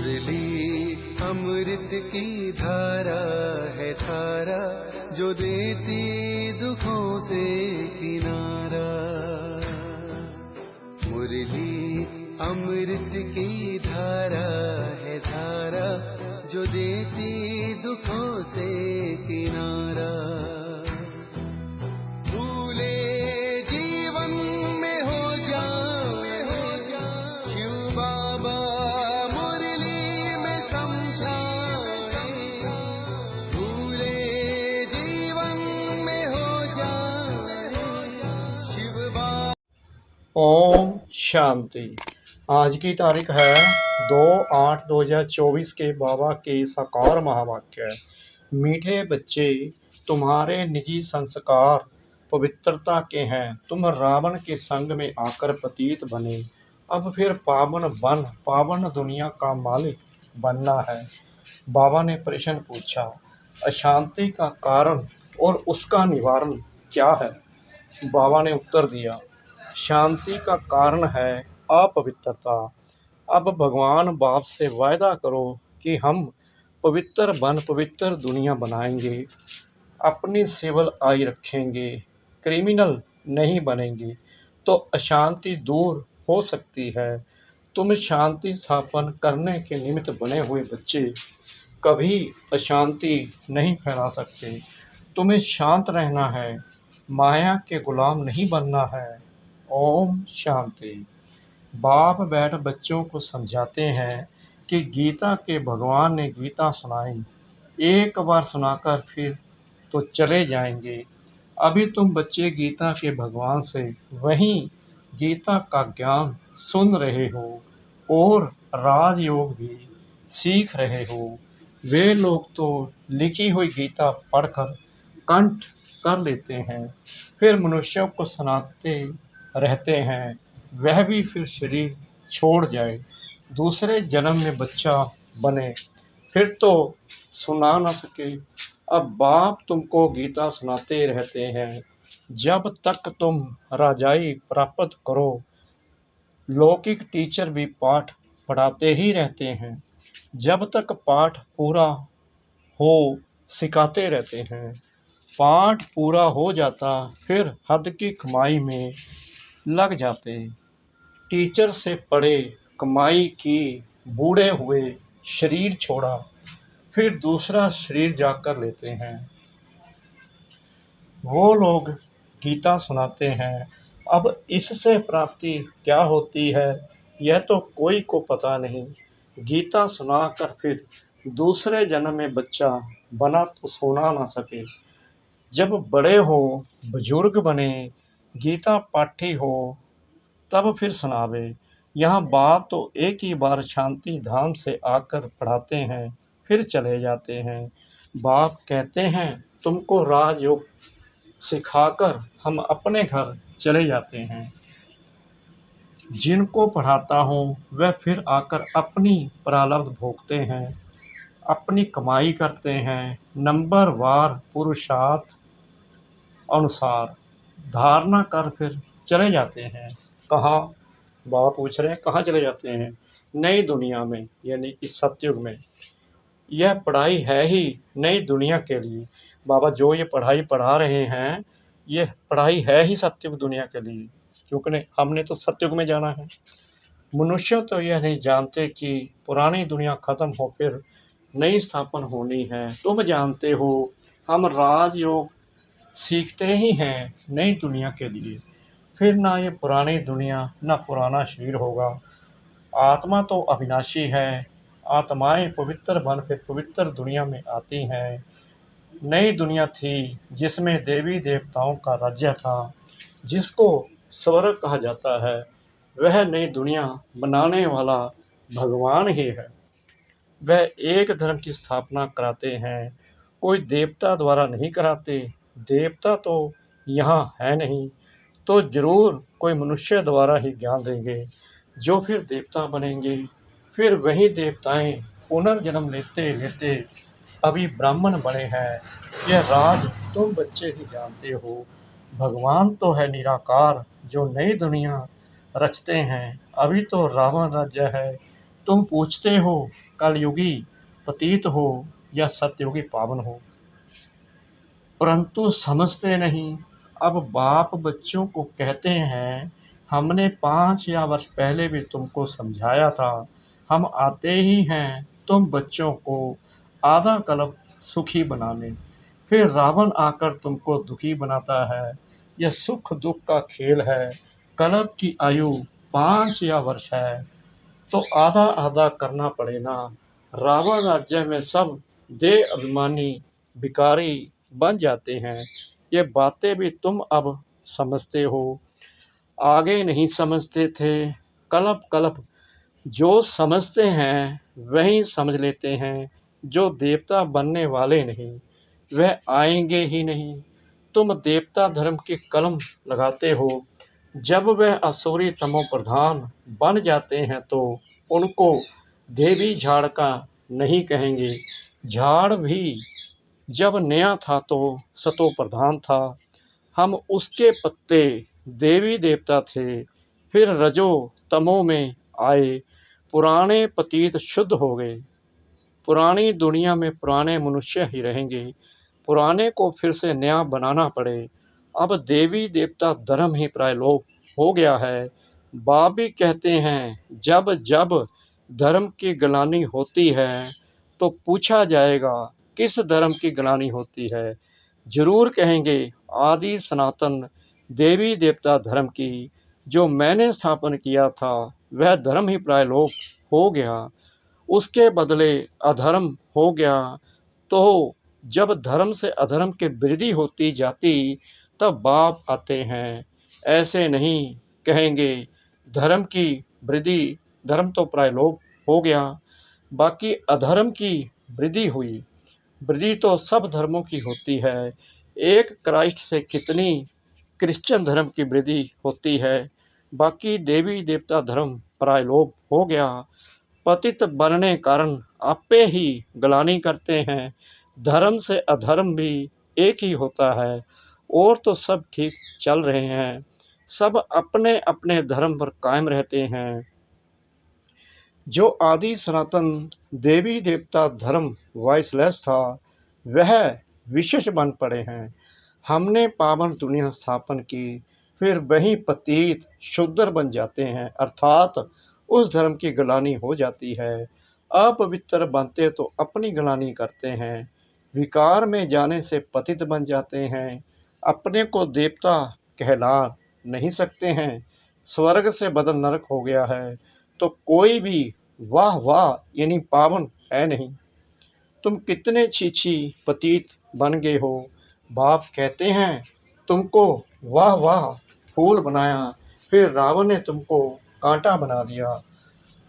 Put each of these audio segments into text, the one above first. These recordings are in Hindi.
मुरली अमृत की धारा है धारा, जो देती दुखों से किनारा। मुरली अमृत की धारा है धारा, जो देती दुखों से किनारा। भूले जीवन में हो जाए शिव बाबा मुरली में समझाए। भूले जीवन में हो जाए शिव बाबा। ओम शांति। आज की तारीख है 2/8/2024 के बाबा के साकार महावाक्य। मीठे बच्चे, तुम्हारे निजी संस्कार पवित्रता के हैं। तुम रावण के संग में आकर पतित बने, अब फिर पावन दुनिया का मालिक बनना है। बाबा ने प्रश्न पूछा, अशांति का कारण और उसका निवारण क्या है? बाबा ने उत्तर दिया, शांति का कारण है अपवित्रता। अब भगवान बाप से वायदा करो कि हम पवित्र दुनिया बनाएंगे, अपनी सिविल आई रखेंगे, क्रिमिनल नहीं बनेंगे, तो अशांति दूर हो सकती है। तुम शांति स्थापन करने के निमित्त बने हुए बच्चे कभी अशांति नहीं फैला सकते। तुम्हें शांत रहना है, माया के गुलाम नहीं बनना है। ओम शांति। बाप बैठ बच्चों को समझाते हैं कि गीता के भगवान ने गीता सुनाई, एक बार सुनाकर फिर तो चले जाएंगे। अभी तुम बच्चे गीता के भगवान से वही गीता का ज्ञान सुन रहे हो और राजयोग भी सीख रहे हो। वे लोग तो लिखी हुई गीता पढ़कर कंठ कर लेते हैं, फिर मनुष्यों को सुनाते रहते हैं, वह भी फिर शरीर छोड़ जाए, दूसरे जन्म में बच्चा बने, फिर तो सुना न सके। अब बाप तुमको गीता सुनाते रहते हैं जब तक तुम राजाई प्राप्त करो। लौकिक टीचर भी पाठ पढ़ाते ही रहते हैं, जब तक पाठ पूरा हो सिखाते रहते हैं। पाठ पूरा हो जाता फिर हद की कमाई में लग जाते। टीचर से पढ़े, कमाई की, बूढ़े हुए, शरीर छोड़ा, फिर दूसरा शरीर जाकर लेते हैं। वो लोग गीता सुनाते हैं, अब इससे प्राप्ति क्या होती है यह तो कोई को पता नहीं। गीता सुनाकर फिर दूसरे जन्म में बच्चा बना तो सुना ना सके। जब बड़े हो, बुजुर्ग बने, गीता पाठी हो, तब फिर सुनावे। यहाँ बाप तो एक ही बार शांति धाम से आकर पढ़ाते हैं, फिर चले जाते हैं। बाप कहते हैं तुमको राजयोग सिखाकर हम अपने घर चले जाते हैं। जिनको पढ़ाता हूँ वह फिर आकर अपनी प्रारब्ध भोगते हैं, अपनी कमाई करते हैं, नंबरवार पुरुषार्थ अनुसार धारणा कर फिर चले जाते हैं। कहाँ? बाबा पूछ रहे हैं कहाँ चले जाते हैं? नई दुनिया में, यानी कि सतयुग में। यह पढ़ाई है ही नई दुनिया के लिए। बाबा जो ये पढ़ाई पढ़ा रहे हैं, यह पढ़ाई है ही सतयुग दुनिया के लिए, क्योंकि हमने तो सतयुग में जाना है। मनुष्य तो यह नहीं जानते कि पुरानी दुनिया खत्म हो फिर नई स्थापन होनी है। तुम जानते हो हम राजयोग सीखते ही हैं नई दुनिया के लिए, फिर ना ये पुरानी दुनिया ना पुराना शरीर होगा। आत्मा तो अविनाशी है, आत्माएं पवित्र बन फिर पवित्र दुनिया में आती हैं। नई दुनिया थी जिसमें देवी देवताओं का राज्य था, जिसको स्वर्ग कहा जाता है। वह नई दुनिया बनाने वाला भगवान ही है। वह एक धर्म की स्थापना कराते हैं, कोई देवता द्वारा नहीं कराते। देवता तो यहाँ है नहीं, तो जरूर कोई मनुष्य द्वारा ही ज्ञान देंगे, जो फिर देवता बनेंगे। फिर वही देवताएं पुनर्जन्म लेते लेते अभी ब्राह्मण बने हैं। यह राज तुम बच्चे ही जानते हो। भगवान तो है निराकार, जो नई दुनिया रचते हैं। अभी तो रावण राज्य है, तुम पूछते हो कलयुगी पतित हो या सतयुगी पावन हो, परंतु समझते नहीं। अब बाप बच्चों को कहते हैं, हमने 5 या वर्ष पहले भी तुमको समझाया था, हम आते ही हैं तुम बच्चों को आधा कल्प सुखी बनाने, फिर रावण आकर तुमको दुखी बनाता है। यह सुख दुख का खेल है। कल्प की आयु 5 या वर्ष है, तो आधा आधा करना पड़े ना। रावण राज्य में सब देह अभिमानी भिखारी बन जाते हैं। ये बातें भी तुम अब समझते हो, आगे नहीं समझते थे। कल्प कल्प जो समझते हैं वही समझ लेते हैं, जो देवता बनने वाले नहीं वह आएंगे ही नहीं। तुम देवता धर्म की कलम लगाते हो, जब वह असुरी तमो प्रधान बन जाते हैं तो उनको देवी झाड़ का नहीं कहेंगे। झाड़ भी जब नया था तो सतो प्रधान था, हम उसके पत्ते देवी देवता थे। फिर रजो तमो में आए, पुराने पतीत शुद्ध हो गए। पुरानी दुनिया में पुराने मनुष्य ही रहेंगे, पुराने को फिर से नया बनाना पड़े। अब देवी देवता धर्म ही प्रायलोप हो गया है। बाप भी कहते हैं, जब जब धर्म की ग्लानि होती है तो पूछा जाएगा किस धर्म की ग्लानि होती है। जरूर कहेंगे आदि सनातन देवी देवता धर्म की, जो मैंने स्थापन किया था वह धर्म ही प्रायलोप हो गया, उसके बदले अधर्म हो गया। तो जब धर्म से अधर्म की वृद्धि होती जाती तब बाप आते हैं। ऐसे नहीं कहेंगे धर्म की वृद्धि, धर्म तो प्रायलोप हो गया, बाकी अधर्म की वृद्धि हुई। वृद्धि तो सब धर्मों की होती है, एक क्राइस्ट से कितनी क्रिश्चियन धर्म की वृद्धि होती है, बाकी देवी देवता धर्म प्रायलोप हो गया। पतित बनने कारण आपे ही ग्लानि करते हैं। धर्म से अधर्म भी एक ही होता है, और तो सब ठीक चल रहे हैं, सब अपने अपने धर्म पर कायम रहते हैं। जो आदि सनातन देवी देवता धर्म वॉइसलेस था वह विशेष बन पड़े हैं। हमने पावन दुनिया स्थापन की, फिर वही पतित शूद्र बन जाते हैं, अर्थात उस धर्म की ग्लानि हो जाती है। अपवित्र बनते तो अपनी ग्लानि करते हैं, विकार में जाने से पतित बन जाते हैं, अपने को देवता कहला नहीं सकते हैं। स्वर्ग से बदल नरक हो गया है, तो कोई भी वाह वाह यानी पावन है नहीं। तुम कितने छीछी पतित बन गए हो। बाप कहते हैं, तुमको वाह वाह फूल बनाया, फिर रावण ने तुमको कांटा बना दिया।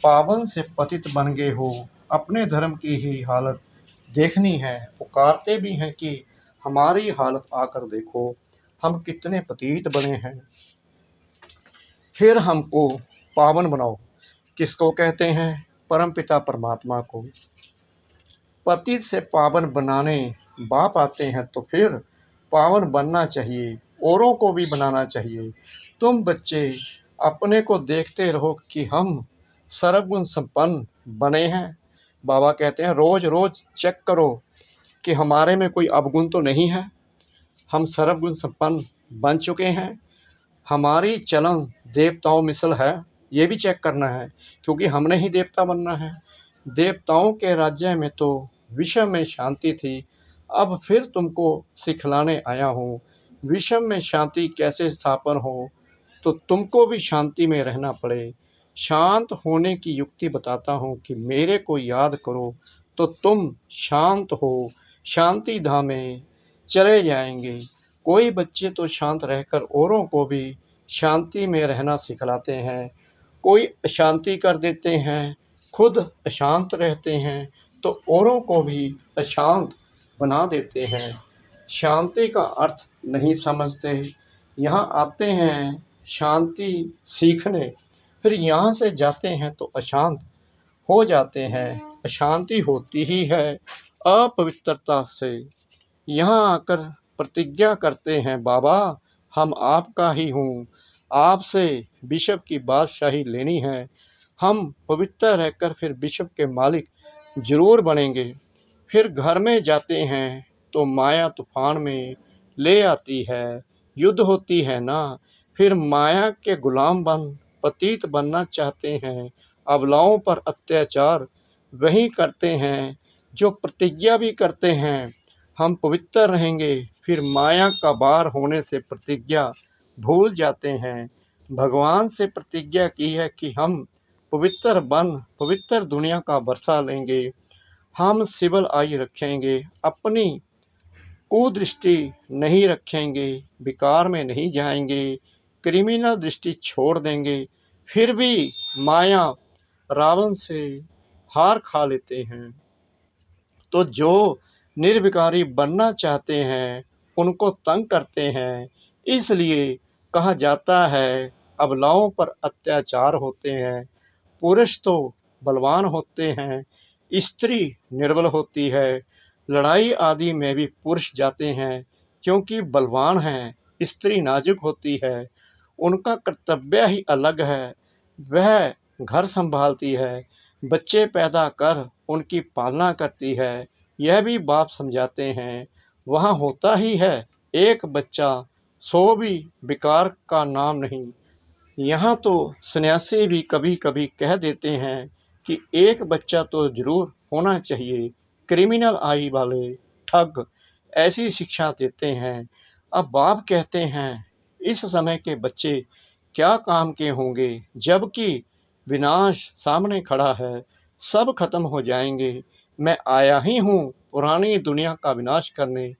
पावन से पतित बन गए हो, अपने धर्म की ही हालत देखनी है। पुकारते भी हैं कि हमारी हालत आकर देखो, हम कितने पतित बने हैं, फिर हमको पावन बनाओ। किसको कहते हैं? परमपिता परमात्मा को। पतित से पावन बनाने बाप आते हैं, तो फिर पावन बनना चाहिए, औरों को भी बनाना चाहिए। तुम बच्चे अपने को देखते रहो कि हम सर्वगुण संपन्न बने हैं। बाबा कहते हैं रोज रोज चेक करो कि हमारे में कोई अवगुण तो नहीं है, हम सर्वगुण संपन्न बन चुके हैं। हमारी चलन देवताओं मिसल है, ये भी चेक करना है, क्योंकि हमने ही देवता बनना है। देवताओं के राज्य में तो विश्व में शांति थी, अब फिर तुमको सिखलाने आया हूँ विश्व में शांति कैसे स्थापन हो, तो तुमको भी शांति में रहना पड़े। शांत होने की युक्ति बताता हूँ कि मेरे को याद करो तो तुम शांत हो, शांति धाम में चले जाएंगे। कोई बच्चे तो शांत रहकर औरों को भी शांति में रहना सिखलाते हैं, कोई अशांति कर देते हैं, खुद अशांत रहते हैं तो औरों को भी अशांत बना देते हैं। शांति का अर्थ नहीं समझते, यहाँ आते हैं शांति सीखने, फिर यहाँ से जाते हैं तो अशांत हो जाते हैं। अशांति होती ही है अपवित्रता से। यहाँ आकर प्रतिज्ञा करते हैं, बाबा हम आपका ही हूँ, आपसे विश्व की बादशाही लेनी है, हम पवित्र रहकर फिर विश्व के मालिक जरूर बनेंगे। फिर घर में जाते हैं तो माया तूफान में ले आती है, युद्ध होती है ना। फिर माया के गुलाम बन पतित बनना चाहते हैं, अबलाओं पर अत्याचार वही करते हैं जो प्रतिज्ञा भी करते हैं हम पवित्र रहेंगे, फिर माया का बार होने से प्रतिज्ञा भूल जाते हैं। भगवान से प्रतिज्ञा की है कि हम पवित्र बन पवित्र दुनिया का बरसा लेंगे, हम सिविल आई रखेंगे, अपनी कुदृष्टि नहीं रखेंगे, विकार में नहीं जाएंगे, क्रिमिनल दृष्टि छोड़ देंगे। फिर भी माया रावण से हार खा लेते हैं। तो जो निर्विकारी बनना चाहते हैं उनको तंग करते हैं। इसलिए कहा जाता है अबलाओं पर अत्याचार होते हैं। पुरुष तो बलवान होते हैं, स्त्री निर्बल होती है। लड़ाई आदि में भी पुरुष जाते हैं क्योंकि बलवान हैं, स्त्री नाजुक होती है। उनका कर्तव्य ही अलग है। वह घर संभालती है, बच्चे पैदा कर उनकी पालना करती है। यह भी बाप समझाते हैं। वहाँ होता ही है एक बच्चा, 100 भी विकार का नाम नहीं। यहाँ तो सन्यासी भी कभी कभी कह देते हैं कि एक बच्चा तो जरूर होना चाहिए। क्रिमिनल आई वाले ठग ऐसी शिक्षा देते हैं। अब बाप कहते हैं इस समय के बच्चे क्या काम के होंगे, जबकि विनाश सामने खड़ा है, सब खत्म हो जाएंगे। मैं आया ही हूँ पुरानी दुनिया का विनाश करने।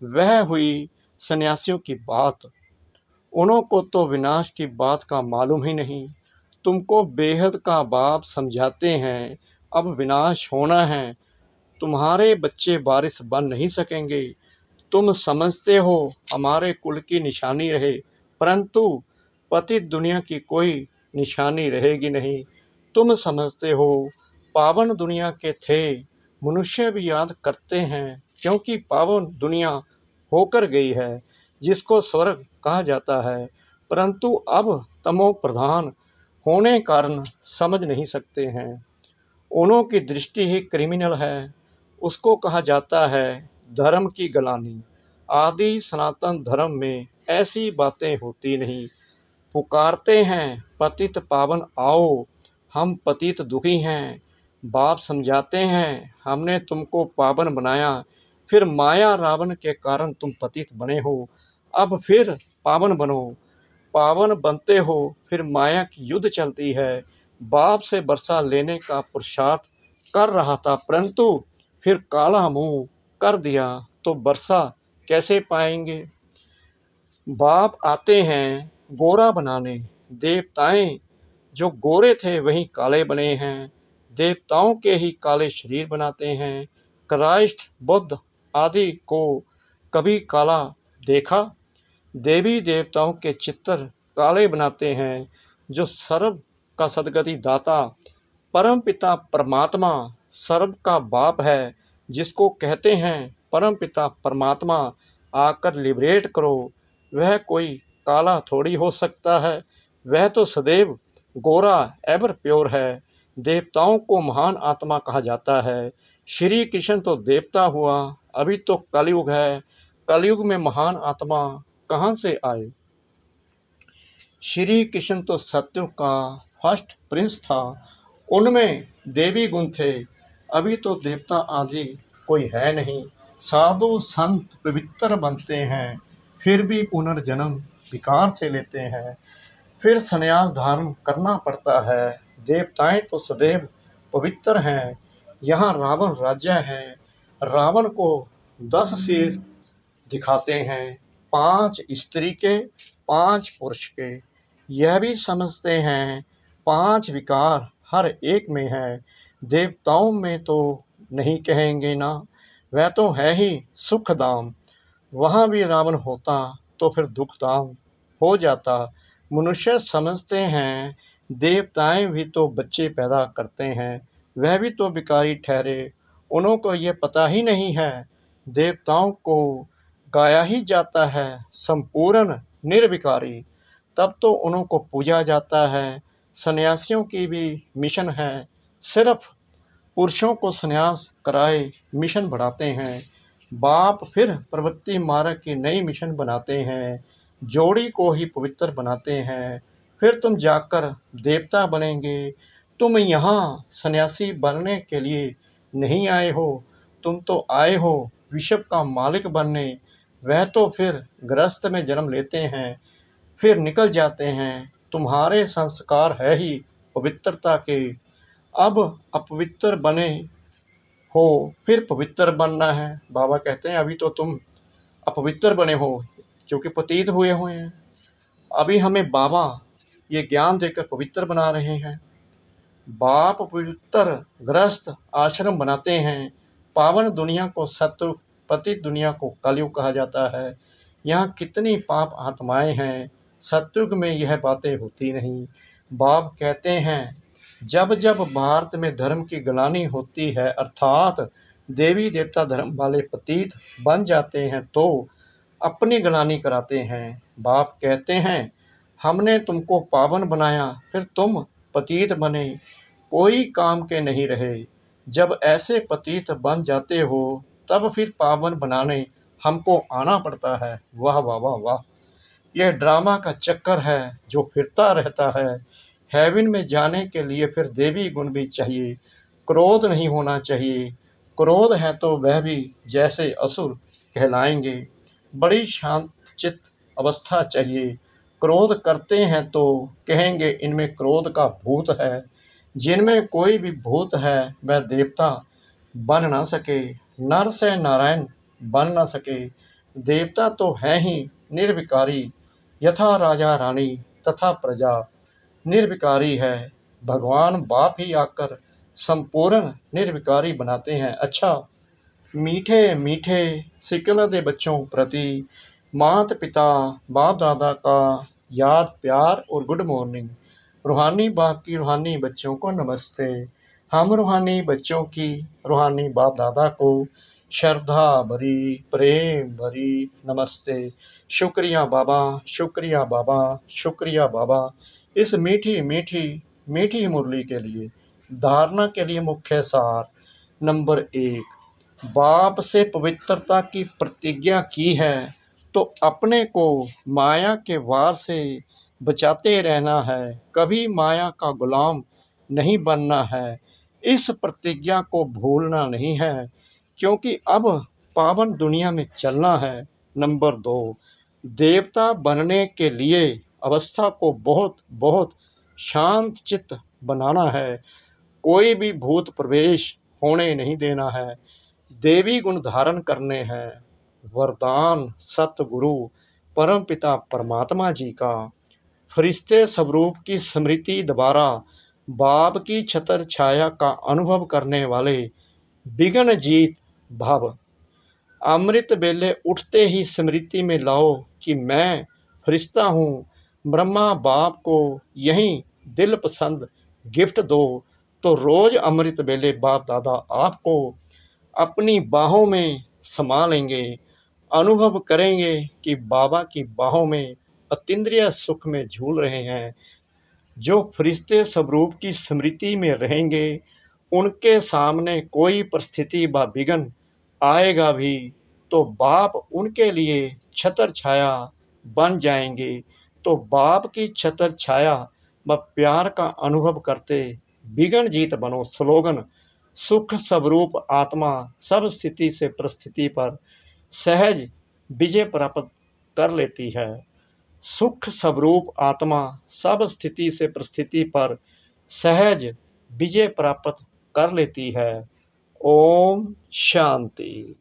वह हुई सन्यासियों की बात। उनको तो विनाश की बात का मालूम ही नहीं। तुमको बेहद का बाप समझाते हैं अब विनाश होना है। तुम्हारे बच्चे वारिस बन नहीं सकेंगे। तुम समझते हो हमारे कुल की निशानी रहे, परंतु पतित दुनिया की कोई निशानी रहेगी नहीं। तुम समझते हो पावन दुनिया के थे, मनुष्य भी याद करते हैं क्योंकि पावन दुनिया होकर गई है जिसको स्वर्ग कहा जाता है, परंतु अब तमो प्रधान होने कारण समझ नहीं सकते हैं। उन्हों की दृष्टि ही क्रिमिनल है। उसको कहा जाता है धर्म की गलानी। आदि सनातन धर्म में ऐसी बातें होती नहीं। पुकारते हैं पतित पावन आओ, हम पतित दुखी हैं। बाप समझाते हैं हमने तुमको पावन बनाया, फिर माया रावण के कारण तुम पतित बने हो। अब फिर पावन बनो। पावन बनते हो फिर माया की युद्ध चलती है। बाप से बरसा लेने का पुरुषार्थ कर रहा था, परंतु फिर काला मुंह कर दिया तो बरसा कैसे पाएंगे। बाप आते हैं गोरा बनाने। देवताएं जो गोरे थे वही काले बने हैं। देवताओं के ही काले शरीर बनाते हैं। क्राइस्ट बुद्ध आदि को कभी काला देखा? देवी देवताओं के चित्र काले बनाते हैं। जो सर्व का सदगति दाता परम पिता परमात्मा सर्व का बाप है, जिसको कहते हैं परम पिता परमात्मा आकर लिबरेट करो, वह कोई काला थोड़ी हो सकता है। वह तो सदैव गोरा एवर प्योर है। देवताओं को महान आत्मा कहा जाता है। श्री कृष्ण तो देवता हुआ, अभी तो कलयुग है। कलयुग में महान आत्मा कहाँ से आए? श्री कृष्ण तो सत्युग का फर्स्ट प्रिंस था, उनमें देवी गुण थे। अभी तो देवता आदि कोई है नहीं। साधु संत पवित्र बनते हैं, फिर भी पुनर्जन्म विकार से लेते हैं, फिर संन्यास धारण करना पड़ता है। देवताएं तो सदैव पवित्र हैं। यहाँ रावण राज्य है। रावण को 10 सिर दिखाते हैं, 5 स्त्री के, 5 पुरुष के। यह भी समझते हैं 5 विकार हर एक में है। देवताओं में तो नहीं कहेंगे ना, वह तो है ही सुख धाम। वहाँ भी रावण होता तो फिर दुख धाम हो जाता। मनुष्य समझते हैं देवताएं भी तो बच्चे पैदा करते हैं, वह भी तो विकारी ठहरे। उनको ये पता ही नहीं है देवताओं को गाया ही जाता है संपूर्ण निर्विकारी, तब तो उनको पूजा जाता है। सन्यासियों की भी मिशन है। सिर्फ पुरुषों को संन्यास कराए मिशन बढ़ाते हैं। बाप फिर प्रवृत्ति मार्ग की नई मिशन बनाते हैं, जोड़ी को ही पवित्र बनाते हैं। फिर तुम जाकर देवता बनेंगे। तुम यहाँ सन्यासी बनने के लिए नहीं आए हो, तुम तो आए हो विश्व का मालिक बनने। वह तो फिर गृहस्थ में जन्म लेते हैं, फिर निकल जाते हैं। तुम्हारे संस्कार है ही पवित्रता के। अब अपवित्र बने हो, फिर पवित्र बनना है। बाबा कहते हैं अभी तो तुम अपवित्र बने हो क्योंकि पतित हुए हुए हैं। अभी हमें बाबा ये ज्ञान देकर पवित्र बना रहे हैं। बाप पवित्र गृहस्थ आश्रम बनाते हैं। पावन दुनिया को सत्युग, पतित दुनिया को कलयुग कहा जाता है। यहाँ कितनी पाप आत्माएं हैं, सत्युग में यह बातें होती नहीं। बाप कहते हैं जब जब भारत में धर्म की ग्लानि होती है, अर्थात देवी देवता धर्म वाले पतित बन जाते हैं, तो अपनी ग्लानि कराते हैं। बाप कहते हैं हमने तुमको पावन बनाया, फिर तुम पतित बने, कोई काम के नहीं रहे। जब ऐसे पतित बन जाते हो तब फिर पावन बनाने हमको आना पड़ता है। वाह वाह वाह वाह, यह ड्रामा का चक्कर है जो फिरता रहता है। हेवन में जाने के लिए फिर देवी गुण भी चाहिए, क्रोध नहीं होना चाहिए। क्रोध है तो वह भी जैसे असुर कहलाएंगे। बड़ी शांत चित्त अवस्था चाहिए। क्रोध करते हैं तो कहेंगे इनमें क्रोध का भूत है। जिनमें कोई भी भूत है वह देवता बन ना सके, नर से नारायण बन ना सके। देवता तो है ही निर्विकारी, यथा राजा रानी तथा प्रजा निर्विकारी है। भगवान बाप ही आकर संपूर्ण निर्विकारी बनाते हैं। अच्छा, मीठे मीठे सिकल दे बच्चों प्रति माता पिता बाप दादा का याद प्यार और गुड मॉर्निंग। रूहानी बाप की रूहानी बच्चों को नमस्ते। हम रूहानी बच्चों की रूहानी बाप दादा को श्रद्धा भरी प्रेम भरी नमस्ते। शुक्रिया बाबा, शुक्रिया बाबा, शुक्रिया बाबा इस मीठी मीठी मीठी मुरली के लिए। धारणा के लिए मुख्य सार नंबर 1, बाप से पवित्रता की प्रतिज्ञा की है तो अपने को माया के वार से बचाते रहना है, कभी माया का गुलाम नहीं बनना है। इस प्रतिज्ञा को भूलना नहीं है क्योंकि अब पावन दुनिया में चलना है। नंबर 2, देवता बनने के लिए अवस्था को बहुत बहुत शांत चित्त बनाना है। कोई भी भूत प्रवेश होने नहीं देना है। देवी गुण धारण करने हैं। वरदान सतगुरु परम पिता परमात्मा जी का, फरिश्ते स्वरूप की स्मृति द्वारा बाप की छत्र छाया का अनुभव करने वाले विघ्न जीत भव। अमृत बेले उठते ही स्मृति में लाओ कि मैं फरिश्ता हूँ। ब्रह्मा बाप को यही दिल पसंद गिफ्ट दो तो रोज अमृत बेले बाप दादा आपको अपनी बाहों में समा लेंगे। अनुभव करेंगे कि बाबा की बाहों में अतीन्द्रिय सुख में झूल रहे हैं। जो फरिश्ते स्वरूप की स्मृति में रहेंगे उनके सामने कोई परिस्थिति व विघ्न आएगा भी तो बाप उनके लिए छत्र छाया बन जाएंगे। तो बाप की छत्र छाया व प्यार का अनुभव करते विघ्न जीत बनो। स्लोगन सुख स्वरूप आत्मा सब स्थिति से परिस्थिति पर सहज विजय प्राप्त कर लेती है। सुख स्वरूप आत्मा सब स्थिति से परिस्थिति पर सहज विजय प्राप्त कर लेती है। ओम शांति।